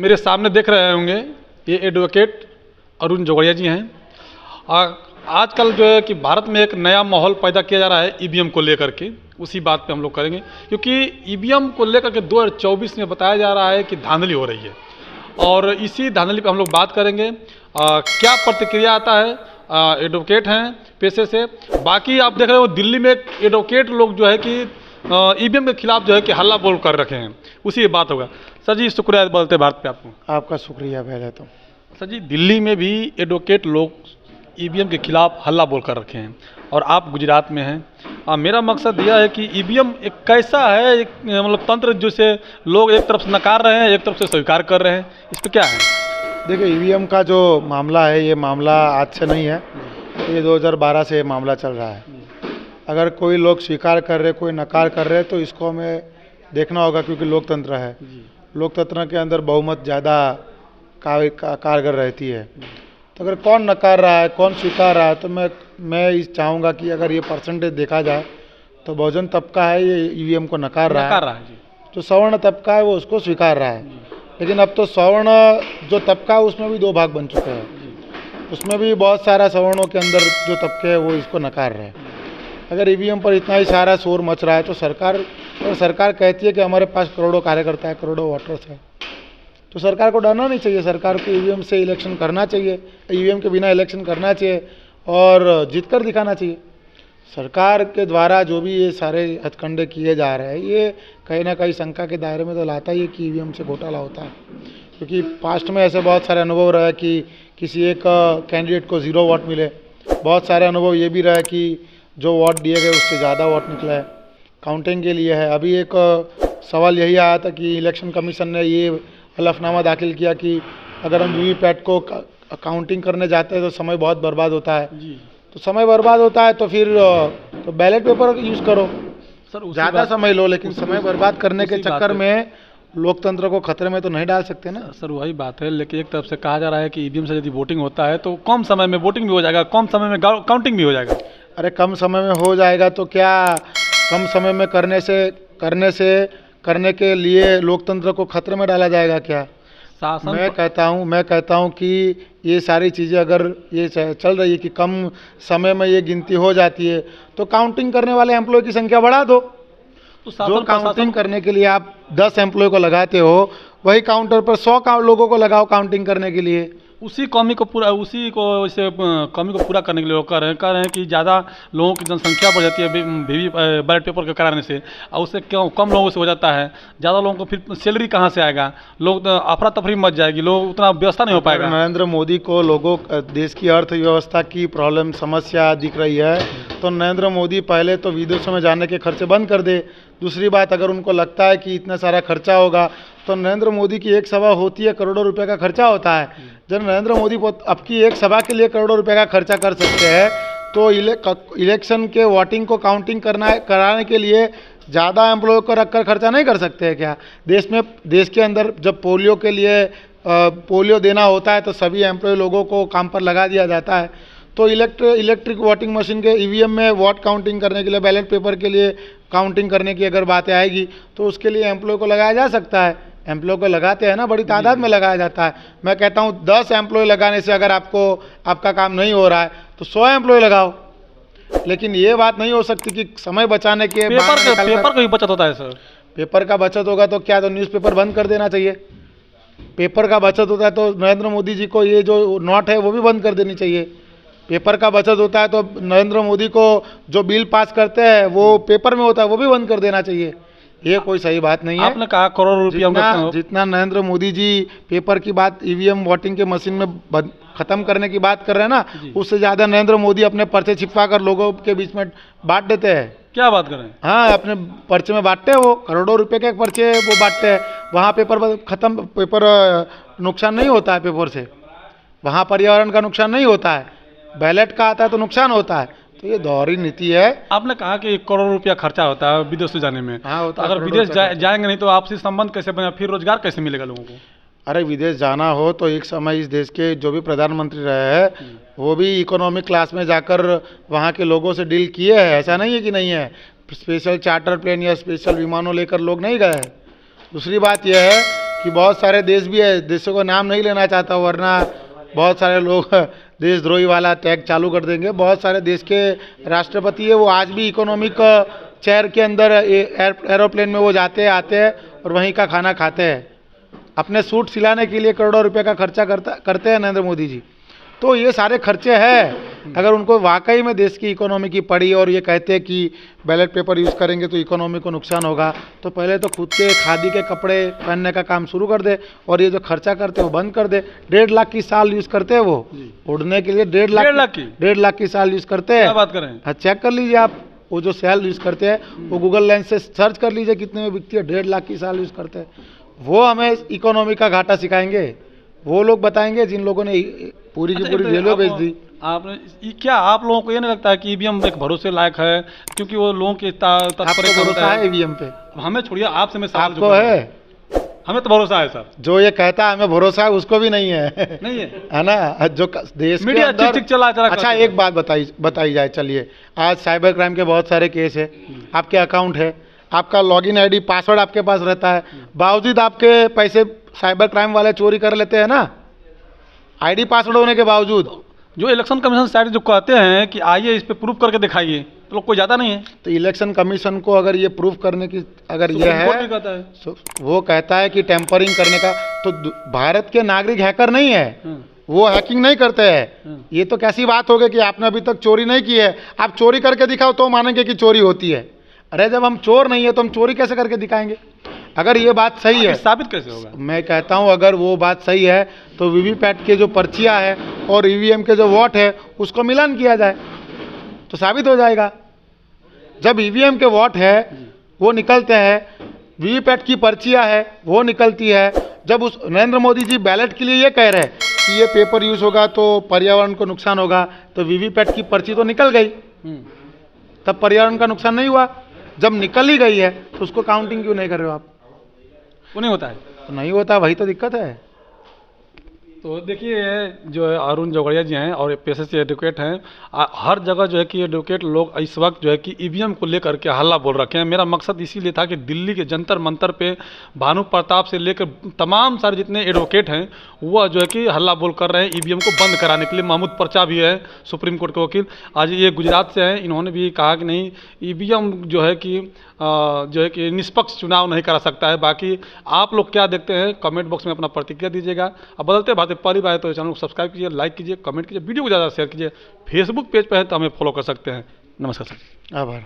मेरे सामने देख रहे होंगे ये एडवोकेट अरुण जोगड़िया जी हैं। आजकल जो है कि भारत में एक नया माहौल पैदा किया जा रहा है ईवीएम को लेकर के, उसी बात पे हम लोग करेंगे क्योंकि ईवीएम को लेकर के 2024 में बताया जा रहा है कि धांधली हो रही है और इसी धांधली पे हम लोग बात करेंगे। क्या प्रतिक्रिया आता है, एडवोकेट हैं पेशे से। बाकी आप देख रहे हो दिल्ली में एक एडवोकेट लोग जो है कि ईवीएम के खिलाफ जो है कि हल्ला बोल कर रखे हैं, उसी बात होगा। सर जी शुक्रिया बोलते भारत पे आपको। आपका शुक्रिया पहले तो। सर जी दिल्ली में भी एडवोकेट लोग ईवीएम के खिलाफ हल्ला बोल कर रखे हैं और आप गुजरात में हैं। मेरा मकसद यह है कि ईवीएम एक कैसा है, एक मतलब तंत्र जिसे लोग एक तरफ से नकार रहे हैं, एक तरफ से स्वीकार कर रहे हैं, इस पर क्या है? देखिए ईवीएम का जो मामला है ये मामला आज से नहीं है, ये 2012 से ये मामला चल रहा है। अगर कोई लोग स्वीकार कर रहे, कोई नकार कर रहे तो इसको हमें देखना होगा, क्योंकि लोकतंत्र है। लोकतंत्र के अंदर बहुमत ज़्यादा कारगर रहती है। तो अगर कौन नकार रहा है, कौन स्वीकार रहा है, तो मैं चाहूँगा कि अगर ये परसेंटेज देखा जाए तो बहुजन तबका है ये ईवीएम को नकार रहा है। जो सवर्ण तबका है वो उसको स्वीकार रहा है। लेकिन अब तो सवर्ण जो तबका है उसमें भी दो भाग बन चुके हैं। उसमें भी बहुत सारा सवर्णों के अंदर जो तबके हैं वो इसको नकार रहे हैं। अगर ईवीएम पर इतना ही सारा शोर मच रहा है तो सरकार कहती है कि हमारे पास करोड़ों कार्यकर्ता है, करोड़ों वोटर्स हैं, तो सरकार को डरना नहीं चाहिए। सरकार को ईवीएम से इलेक्शन करना चाहिए, ईवीएम के बिना इलेक्शन करना चाहिए और जीत कर दिखाना चाहिए। सरकार के द्वारा जो भी ये सारे हथकंडे किए जा रहे हैं ये कहीं ना कहीं शंका के दायरे में तो लाता ही है कि ईवीएम से घोटाला होता है। क्योंकि पास्ट में ऐसे बहुत सारे अनुभव रहे कि किसी एक कैंडिडेट को 0 वोट मिले। बहुत सारे अनुभव ये भी रहे कि जो वोट दिए गए उससे ज़्यादा वोट निकला है। काउंटिंग के लिए है। अभी एक सवाल यही आया था कि इलेक्शन कमीशन ने ये हलफनामा दाखिल किया कि अगर हम वीवीपैट को काउंटिंग करने जाते हैं तो समय बहुत बर्बाद होता है। तो समय बर्बाद होता है तो फिर तो बैलेट पेपर यूज़ करो, सर ज़्यादा समय लो, लेकिन समय बर्बाद करने के चक्कर में लोकतंत्र को खतरे में तो नहीं डाल सकते ना। सर वही बात है, लेकिन एक तरफ से कहा जा रहा है कि ईवीएम से यदि वोटिंग होता है तो कम समय में वोटिंग भी हो जाएगा, कम समय में काउंटिंग भी हो जाएगा। अरे कम समय में हो जाएगा तो क्या कम समय में करने के लिए लोकतंत्र को खतरे में डाला जाएगा क्या? मैं कहता हूँ कि ये सारी चीज़ें अगर ये चल रही है कि कम समय में ये गिनती हो जाती है तो काउंटिंग करने वाले एम्प्लॉय की संख्या बढ़ा दो। तो जो काउंटिंग करने के लिए आप 10 एम्प्लॉय को लगाते हो वही काउंटर पर 100 लोगों को लगाओ काउंटिंग करने के लिए। उसी कमी को पूरा करने के लिए वो कह रहे हैं कि ज़्यादा लोगों की जनसंख्या बढ़ जाती है बैलेट पेपर के कराने से, और उससे क्यों कम लोगों से हो जाता है। ज़्यादा लोगों को फिर सैलरी कहाँ से आएगा, लोग अफरा तफरी मच जाएगी, लोग उतना व्यवस्था नहीं हो पाएगा। नरेंद्र मोदी को देश की अर्थव्यवस्था की प्रॉब्लम समस्या दिख रही है तो नरेंद्र मोदी पहले तो विदेशों में जाने के खर्चे बंद कर दे। दूसरी बात, अगर उनको लगता है कि इतना सारा खर्चा होगा तो नरेंद्र मोदी की एक सभा होती है, करोड़ों रुपए का खर्चा होता है। जब नरेंद्र मोदी अब की एक सभा के लिए करोड़ों रुपए का खर्चा कर सकते हैं तो इलेक्शन के वोटिंग को काउंटिंग कराने के लिए ज़्यादा एम्प्लॉय को रखकर खर्चा नहीं कर सकते हैं क्या? देश के अंदर जब पोलियो के लिए पोलियो देना होता है तो सभी एम्प्लॉय लोगों को काम पर लगा दिया जाता है। तो इलेक्ट्रिक वोटिंग मशीन के ईवीएम में वोट काउंटिंग करने के लिए, बैलेट पेपर के लिए काउंटिंग करने की अगर बातें आएगी तो उसके लिए एम्प्लॉय को लगाया जा सकता है। एम्प्लॉय को लगाते हैं ना, बड़ी तादाद में लगाया जाता है। मैं कहता हूँ 10 एम्प्लॉय लगाने से अगर आपका काम नहीं हो रहा है तो 100 एम्प्लॉय लगाओ। लेकिन ये बात नहीं हो सकती कि समय बचाने के पेपर का भी बचत होता है। सर पेपर का बचत होगा तो क्या, तो न्यूज़पेपर बंद कर देना चाहिए। पेपर का बचत होता है तो नरेंद्र मोदी जी को ये जो नोट है वो भी बंद कर देनी चाहिए। पेपर का बचत होता है तो नरेंद्र मोदी को जो बिल पास करते हैं वो पेपर में होता है वो भी बंद कर देना चाहिए। ये कोई सही बात नहीं है। आपने कहा करोड़ों रुपया जितना नरेंद्र मोदी जी पेपर की बात ईवीएम वोटिंग के मशीन में खत्म करने की बात कर रहे हैं ना, उससे ज़्यादा नरेंद्र मोदी अपने पर्चे छिपा कर लोगों के बीच में बांट देते हैं। क्या बात कर रहे हैं? हाँ, अपने पर्चे में बांटते हैं, वो करोड़ों रुपए के पर्चे वो बांटते हैं। वहाँ पेपर नुकसान नहीं होता है, पेपर से वहाँ पर्यावरण का नुकसान नहीं होता है। बैलेट का आता है तो नुकसान होता है। तो ये दोहरी नीति है। आपने कहा कि 1 करोड़ रुपया खर्चा होता है विदेश जाने में। हाँ, होता है। अगर विदेश जाएंगे नहीं तो आपसी संबंध कैसे बने, फिर रोजगार कैसे मिलेगा लोगों को? अरे विदेश जाना हो तो एक समय इस देश के जो भी प्रधानमंत्री रहे हैं वो भी इकोनॉमिक क्लास में जाकर वहाँ के लोगों से डील किए हैं। ऐसा नहीं है कि नहीं है। स्पेशल चार्टर प्लेन या स्पेशल विमानों लेकर लोग नहीं गए हैं। दूसरी बात यह है कि बहुत सारे देश भी है, देशों का नाम नहीं लेना चाहता, वरना बहुत सारे लोग देशद्रोही वाला टैग चालू कर देंगे। बहुत सारे देश के राष्ट्रपति है, वो आज भी इकोनॉमिक चेयर के अंदर एरोप्लेन में वो जाते हैं, आते हैं और वहीं का खाना खाते हैं। अपने सूट सिलाने के लिए करोड़ों रुपए का खर्चा करते हैं नरेंद्र मोदी जी। तो ये सारे खर्चे हैं। अगर उनको वाकई में देश की इकोनॉमी की पड़ी और ये कहते हैं कि बैलेट पेपर यूज़ करेंगे तो इकोनॉमी को नुकसान होगा, तो पहले तो खुद के खादी के कपड़े पहनने का काम शुरू कर दे और ये जो खर्चा करते हैं वो बंद कर दे। 1.5 लाख की साल यूज़ करते हैं वो उड़ने के लिए, 1.5 लाख की साल यूज़ करते हैं। क्या बात करें? हाँ, चेक कर लीजिए आप, वो जो सेल यूज़ करते हैं वो गूगल लेंस से सर्च कर लीजिए कितने में बिकती है। 1.5 लाख की साल यूज़ करते हैं। वो हमें इकोनॉमी का घाटा सिखाएंगे, वो लोग बताएंगे जिन लोगों ने पूरी की पूरी रेलवे बेच दी। आपने क्या, आप लोगों को ये नहीं लगता है कि ईवीएम एक भरोसे लायक है? क्योंकि वो लोगों के आपको भरोसा है ईवीएम पे? हमें छोड़िए, आपसे मैं सवाल आपको है? हमें तो भरोसा है सर। जो ये कहता है हमें भरोसा है, उसको भी नहीं है। नहीं है ना? जो देश मीडिया के अंदर चला। अच्छा, एक बात बताई जाए। चलिए, आज साइबर क्राइम के बहुत सारे केस है। आपके अकाउंट है, आपका लॉगिन आईडी पासवर्ड आपके पास रहता है, बावजूद आपके पैसे साइबर क्राइम वाले चोरी कर लेते हैं ना, आईडी पासवर्ड होने के बावजूद। जो इलेक्शन कमीशन साइड जो कहते हैं कि आइए इस पे प्रूफ करके दिखाइए, तो लोग कोई ज़्यादा नहीं है। तो इलेक्शन कमीशन को अगर ये प्रूफ करने की अगर ये है, वो कहता है कि टेम्परिंग करने का, तो भारत के नागरिक हैकर नहीं है, वो हैकिंग नहीं करते हैं। ये तो कैसी बात हो गई कि आपने अभी तक चोरी नहीं की है, आप चोरी करके दिखाओ तो मानेंगे कि चोरी होती है। अरे जब हम चोर नहीं है तो हम चोरी कैसे करके दिखाएंगे? अगर ये बात सही है, साबित कैसे होगा? मैं कहता हूं अगर वो बात सही है तो वीवीपैट के जो पर्चियां है और ईवीएम के जो वोट है उसको मिलान किया जाए तो साबित हो जाएगा। जब ईवीएम के वोट है वो निकलते हैं, वीवीपैट की पर्चियां है वो निकलती है। जब उस नरेंद्र मोदी जी बैलेट के लिए ये कह रहे हैं कि ये पेपर यूज होगा तो पर्यावरण को नुकसान होगा, तो वीवीपैट की पर्ची तो निकल गई, तब पर्यावरण का नुकसान नहीं हुआ। जब निकल ही गई है तो उसको काउंटिंग क्यों नहीं कर रहे हो आप? वो नहीं होता है तो नहीं होता, वही तो दिक्कत है। तो देखिए, जो है अरुण जोगड़िया जी हैं और पेशे से एडवोकेट हैं, हर जगह जो है कि एडवोकेट लोग इस वक्त जो है कि ईवीएम को लेकर के हल्ला बोल रखे हैं। मेरा मकसद इसीलिए था कि दिल्ली के जंतर मंतर पे भानु प्रताप से लेकर तमाम सारे जितने एडवोकेट हैं वह जो है कि हल्ला बोल कर रहे हैं ईवीएम को बंद कराने के लिए। महमूद पर्चा भी है सुप्रीम कोर्ट के वकील, आज ये गुजरात से हैं, इन्होंने भी कहा कि नहीं, ईवीएम जो है कि निष्पक्ष चुनाव नहीं करा सकता है। बाकी आप लोग क्या देखते हैं, कमेंट बॉक्स में अपना प्रतिक्रिया दीजिएगा। अब बदलते भारत पहली बार है तो चैनल को सब्सक्राइब कीजिए, लाइक कीजिए, कमेंट कीजिए, वीडियो को ज़्यादा शेयर कीजिए। फेसबुक पेज पर है तो हमें फॉलो कर सकते हैं। नमस्कार सर। आभार।